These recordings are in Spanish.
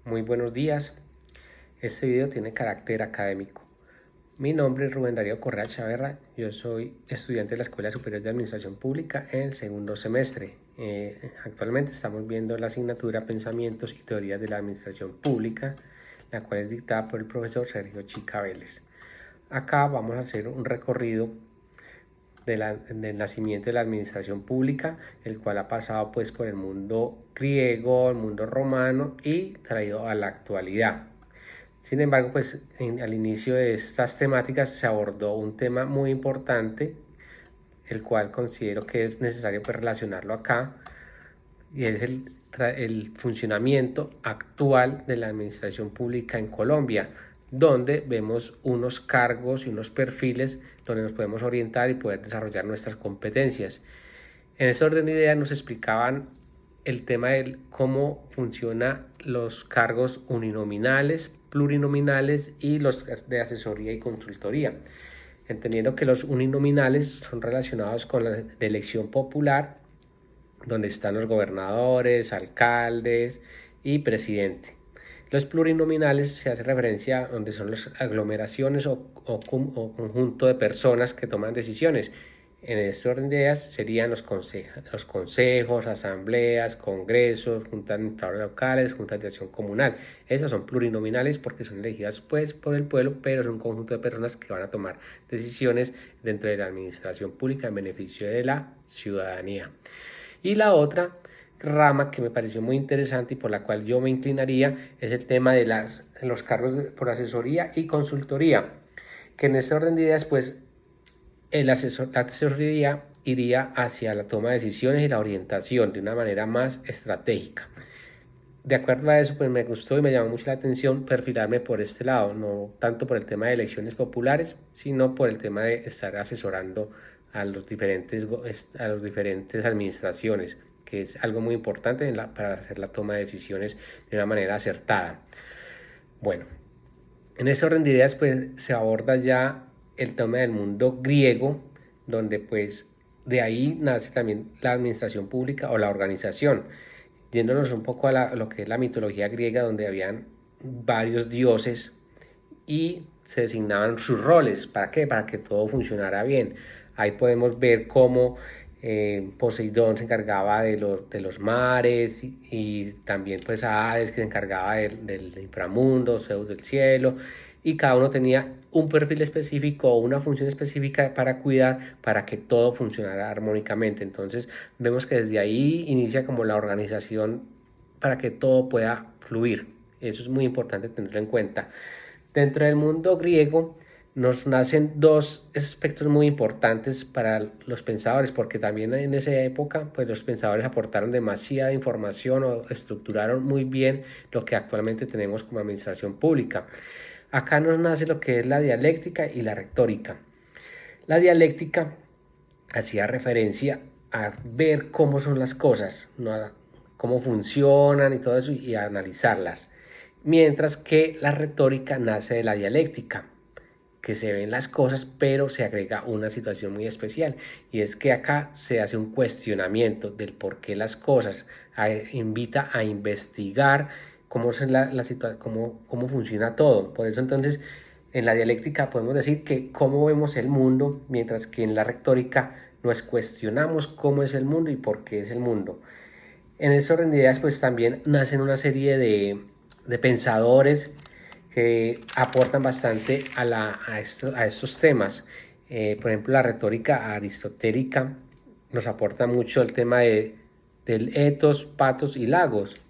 Muy buenos días. Este video tiene carácter académico. Mi nombre es Rubén Darío Correa Chaverra. Yo soy estudiante de la Escuela Superior de Administración Pública en el segundo semestre. Actualmente estamos viendo la asignatura Pensamientos y Teorías de la Administración Pública, la cual es dictada por el profesor Sergio Chica Vélez. Acá vamos a hacer un recorrido del nacimiento de la administración pública, el cual ha pasado pues por el mundo griego, el mundo romano y traído a la actualidad. Sin embargo, pues al inicio de estas temáticas se abordó un tema muy importante, el cual considero que es necesario pues relacionarlo acá, y es el funcionamiento actual de la administración pública en Colombia, donde vemos unos cargos y unos perfiles donde nos podemos orientar y poder desarrollar nuestras competencias. En ese orden de ideas nos explicaban el tema de cómo funcionan los cargos uninominales, plurinominales y los de asesoría y consultoría, entendiendo que los uninominales son relacionados con la de elección popular, donde están los gobernadores, alcaldes y presidente. Los plurinominales se hace referencia a donde son las aglomeraciones o conjunto de personas que toman decisiones. En este orden de ideas serían los consejos, asambleas, congresos, juntas administradoras locales, juntas de acción comunal. Esas son plurinominales porque son elegidas pues por el pueblo, pero es un conjunto de personas que van a tomar decisiones dentro de la administración pública en beneficio de la ciudadanía. Y la otra rama que me pareció muy interesante y por la cual yo me inclinaría es el tema de los cargos por asesoría y consultoría, que en este orden de ideas pues la asesoría iría hacia la toma de decisiones y la orientación de una manera más estratégica. De acuerdo a eso, pues me gustó y me llamó mucho la atención perfilarme por este lado, no tanto por el tema de elecciones populares, sino por el tema de estar asesorando a las diferentes administraciones, que es algo muy importante para hacer la toma de decisiones de una manera acertada. Bueno, en ese orden de ideas, pues se aborda ya el tema del mundo griego, donde pues de ahí nace también la administración pública o la organización, yéndonos un poco a lo que es la mitología griega, donde habían varios dioses y se designaban sus roles. ¿Para qué? Para que todo funcionara bien. Ahí podemos ver cómo Poseidón se encargaba de los mares y también pues a Hades, que se encargaba del inframundo, Zeus del cielo, y cada uno tenía un perfil específico o una función específica para cuidar, para que todo funcionara armónicamente. Entonces vemos que desde ahí inicia como la organización para que todo pueda fluir. Eso es muy importante tenerlo en cuenta. Dentro del mundo griego nos nacen dos aspectos muy importantes para los pensadores, porque también en esa época pues los pensadores aportaron demasiada información o estructuraron muy bien lo que actualmente tenemos como administración pública. Acá nos nace lo que es la dialéctica y la retórica. La dialéctica hacía referencia a ver cómo son las cosas, ¿no? Cómo funcionan y todo eso, y a analizarlas. Mientras que la retórica nace de la dialéctica, que se ven las cosas, pero se agrega una situación muy especial, y es que acá se hace un cuestionamiento del por qué las cosas, invita a investigar cómo, cómo funciona todo. Por eso entonces en la dialéctica podemos decir que cómo vemos el mundo, mientras que en la retórica nos cuestionamos cómo es el mundo y por qué es el mundo. En ese orden de ideas pues también nacen una serie de pensadores que aportan bastante a estos temas. Por ejemplo, la retórica aristotélica nos aporta mucho el tema del etos, patos y lagos.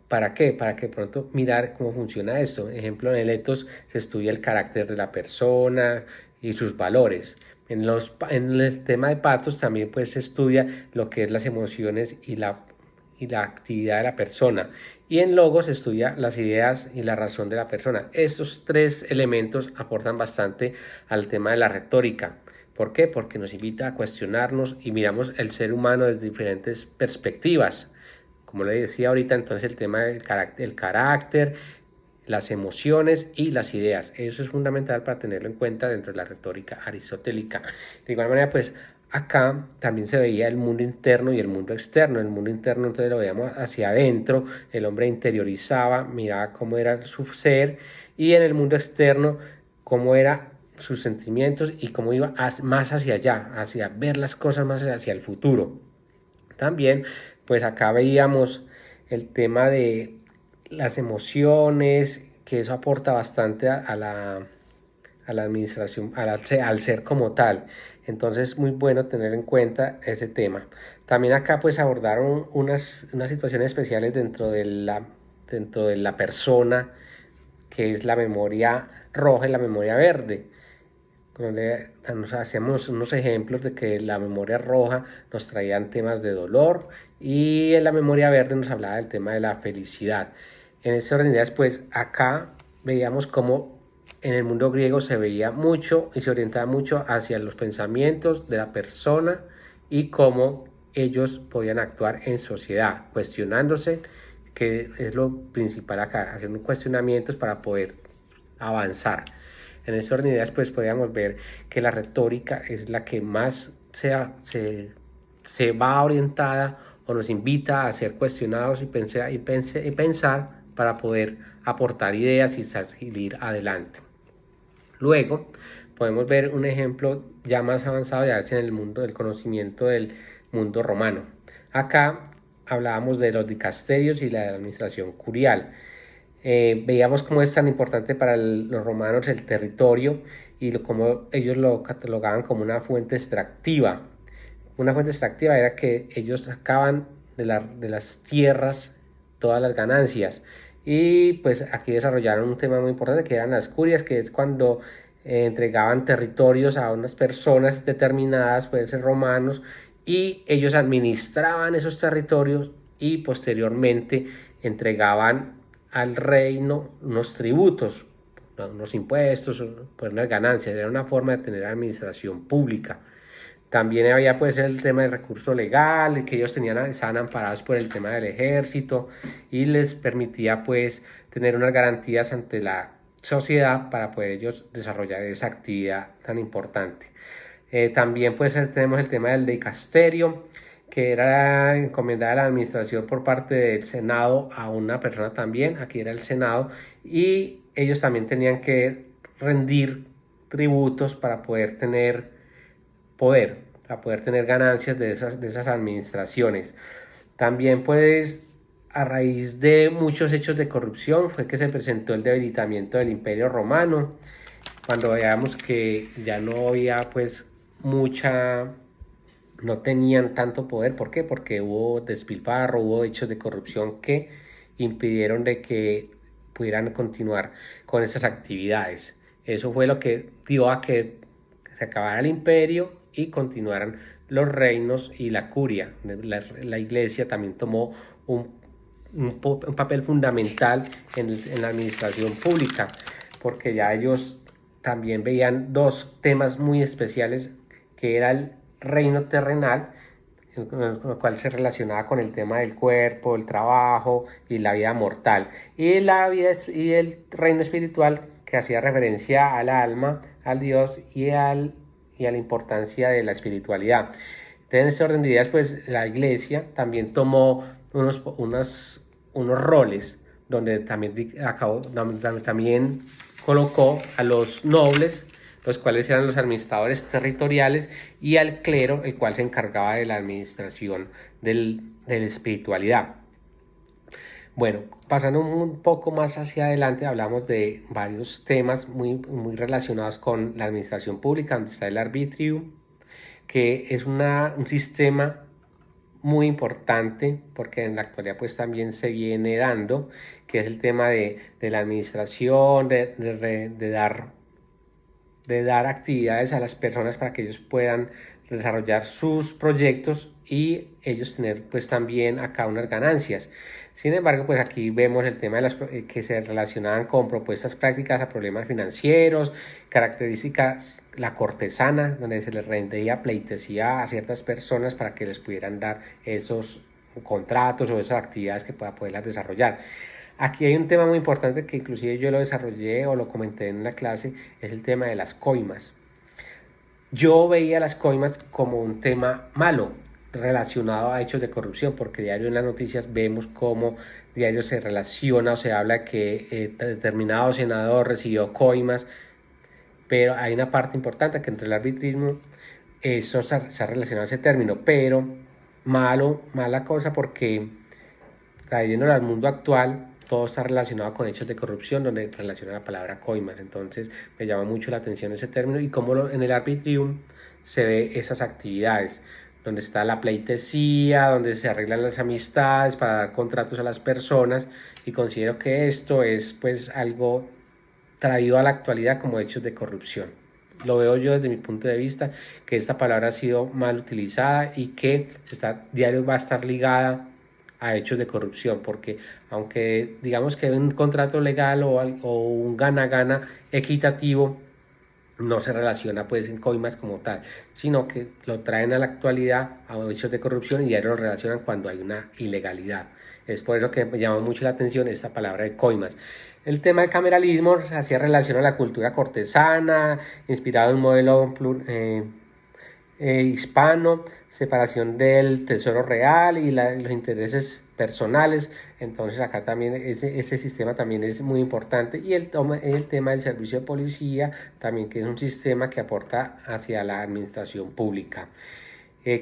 ¿Para qué? Para que pronto mirar cómo funciona esto. Por ejemplo, en el etos se estudia el carácter de la persona y sus valores. En el tema de patos también pues se estudia lo que es las emociones y la actividad de la persona. Y en logos se estudia las ideas y la razón de la persona. Estos tres elementos aportan bastante al tema de la retórica. ¿Por qué? Porque nos invita a cuestionarnos y miramos el ser humano desde diferentes perspectivas. Como le decía ahorita, entonces el tema del carácter, las emociones y las ideas. Eso es fundamental para tenerlo en cuenta dentro de la retórica aristotélica. De igual manera, pues acá también se veía el mundo interno y el mundo externo. El mundo interno entonces lo veíamos hacia adentro, el hombre interiorizaba, miraba cómo era su ser, y en el mundo externo cómo eran sus sentimientos y cómo iba más hacia allá, hacia ver las cosas más hacia el futuro. También pues acá veíamos el tema de las emociones, que eso aporta bastante a la administración, al ser como tal. Entonces, muy bueno tener en cuenta ese tema. También acá pues abordaron unas situaciones especiales dentro de la persona, que es la memoria roja y la memoria verde. Donde nos hacíamos unos ejemplos de que la memoria roja nos traían temas de dolor y en la memoria verde nos hablaba del tema de la felicidad. En esta orden de ideas, pues acá veíamos cómo en el mundo griego se veía mucho y se orientaba mucho hacia los pensamientos de la persona y cómo ellos podían actuar en sociedad, cuestionándose, que es lo principal acá, haciendo cuestionamientos para poder avanzar. En esta orden de ideas pues podríamos ver que la retórica es la que más se va orientada o nos invita a ser cuestionados y pensar para poder aportar ideas y salir adelante. Luego podemos ver un ejemplo ya más avanzado ya en el mundo del conocimiento del mundo romano. Acá hablábamos de los dicasterios y la administración curial. Veíamos cómo es tan importante para los romanos el territorio y cómo ellos lo catalogaban como una fuente extractiva. Una fuente extractiva era que ellos sacaban de las tierras todas las ganancias. Y pues aquí desarrollaron un tema muy importante que eran las curias, que es cuando entregaban territorios a unas personas determinadas, pueden ser romanos, y ellos administraban esos territorios y posteriormente entregaban al reino unos tributos, unos impuestos, pues unas ganancias. Era una forma de tener administración pública. También había pues el tema del recurso legal, que ellos estaban amparados por el tema del ejército y les permitía pues tener unas garantías ante la sociedad para poder ellos desarrollar esa actividad tan importante. También pues tenemos el tema del dicasterio, que era encomendada la administración por parte del Senado a una persona también, aquí era el Senado, y ellos también tenían que rendir tributos para poder tener poder, para poder tener ganancias de esas administraciones. También pues a raíz de muchos hechos de corrupción fue que se presentó el debilitamiento del Imperio Romano, cuando veamos que ya no había pues no tenían tanto poder. ¿Por qué? Porque hubo despilfarro, hubo hechos de corrupción que impidieron de que pudieran continuar con esas actividades. Eso fue lo que dio a que se acabara el imperio y continuaran los reinos y la curia. La iglesia también tomó un papel fundamental en la administración pública, porque ya ellos también veían dos temas muy especiales, que era el reino terrenal, con lo cual se relacionaba con el tema del cuerpo, el trabajo y la vida mortal, y el reino espiritual, que hacía referencia al alma, al Dios y a la importancia de la espiritualidad. Entonces, en este orden de ideas, pues la iglesia también tomó unos roles, donde también colocó a los nobles, los cuales eran los administradores territoriales, y al clero, el cual se encargaba de la administración de la espiritualidad. Bueno, pasando un poco más hacia adelante, hablamos de varios temas muy relacionados con la administración pública, donde está el arbitrio, que es un sistema muy importante, porque en la actualidad pues también se viene dando, que es el tema de la administración, de dar actividades a las personas para que ellos puedan desarrollar sus proyectos y ellos tener pues también acá unas ganancias. Sin embargo, pues aquí vemos el tema de las que se relacionaban con propuestas prácticas a problemas financieros, características, la cortesana, donde se les rendía pleitesía a ciertas personas para que les pudieran dar esos contratos o esas actividades que pueda poderlas desarrollar. Aquí hay un tema muy importante que inclusive yo lo desarrollé o lo comenté en una clase, es el tema de las coimas. yo veía las coimas como un tema malo relacionado a hechos de corrupción, porque diario en las noticias vemos cómo diario se relaciona o se habla que determinado senador recibió coimas, pero hay una parte importante que entre el arbitrismo eso se ha relacionado a ese término, pero mala cosa porque trayéndolo al mundo actual, todo está relacionado con hechos de corrupción, donde relaciona la palabra coimas. Entonces me llama mucho la atención ese término y cómo en el arbitrium se ve esas actividades, donde está la pleitesía, donde se arreglan las amistades para dar contratos a las personas, y considero que esto es pues algo traído a la actualidad como hechos de corrupción. Lo veo yo desde mi punto de vista, que esta palabra ha sido mal utilizada y que diario va a estar ligada a hechos de corrupción, porque aunque digamos que un contrato legal o un gana-gana equitativo no se relaciona pues en coimas como tal, sino que lo traen a la actualidad a hechos de corrupción y ya lo relacionan cuando hay una ilegalidad. Es por eso que me llama mucho la atención esta palabra de coimas. El tema del cameralismo se hacía relación a la cultura cortesana, inspirado en un modelo hispano, separación del tesoro real y los intereses personales. Entonces acá también ese sistema también es muy importante, y el tema del servicio de policía también, que es un sistema que aporta hacia la administración pública.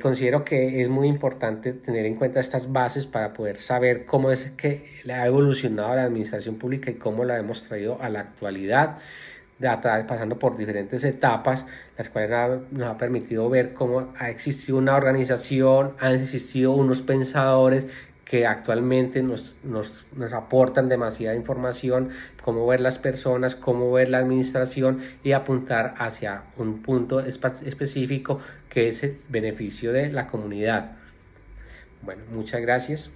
Considero que es muy importante tener en cuenta estas bases para poder saber cómo es que ha evolucionado la administración pública y cómo la hemos traído a la actualidad, pasando por diferentes etapas, las cuales nos ha permitido ver cómo ha existido una organización, han existido unos pensadores que actualmente nos aportan demasiada información, cómo ver las personas, cómo ver la administración y apuntar hacia un punto específico que es el beneficio de la comunidad. Bueno, muchas gracias.